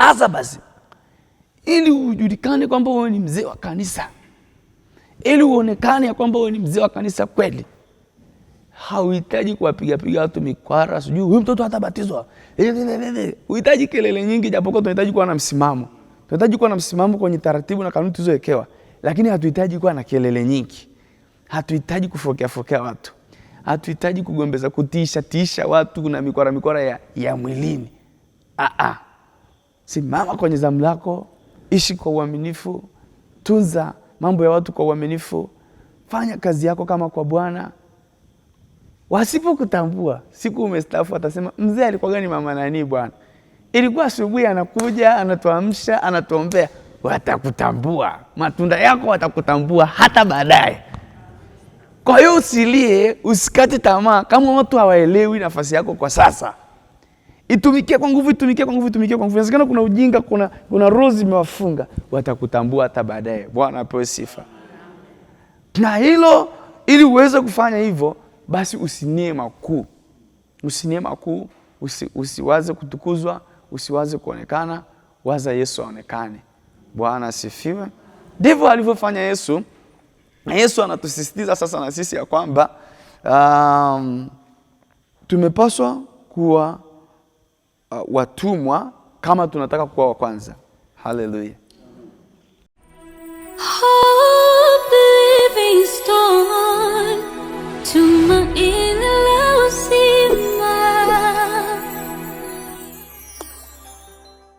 Asa basi, ili ujulikane kwamba wewe ni mzee wa kanisa, ili uonekane ya kwamba wewe ni mzee wa kanisa kweli, hauhitaji kuwapiga watu mikwara, sijui huyu mtoto hatabatizwa. Uhitaji kelele nyingi, japokuwa tunahitaji kuwa na msimamo. Tunahitaji kuwa na msimamo kwenye taratibu na kanuni tulizowekewa, lakini hatuhitaji kuwa na kelele nyingi. Hatuhitaji kufokea watu. Hatuhitaji kugombeza, kutisha watu na mikwara ya mwilini. Simama kwenye zamu lako, ishi kwa uaminifu, tunza mambo ya watu kwa uaminifu, fanya kazi yako kama kwa Bwana. Wasipokutambua, siku umestaafu watasema mzee alikuwa gani mama nani bwana? Ilikuwa asubuhi anakuja, anatuamsha, anatuombea. Watakutambua. Matunda yako watakutambua hata baadaye. Kwa hiyo usilie, usikate tamaa kama watu hawaelewi nafasi yako kwa sasa. Itumikie kwa nguvu. Inawezekana kuna ujinga, kuna roho zimewafunga. Watakutambua hata baadaye. Bwana apewe sifa. Na hilo, ili uweze kufanya hivyo, basi usinie makuu. Usiwaze kutukuzwa, usiwaze kuonekana, waza Yesu aonekane. Bwana asifiwe. Ndivyo alivyofanya Yesu. Na Yesu anatusisitiza sasa na sisi ya kwamba tumepaswa kuwa watumwa kama tunataka kuwa wa kwanza. Haleluya.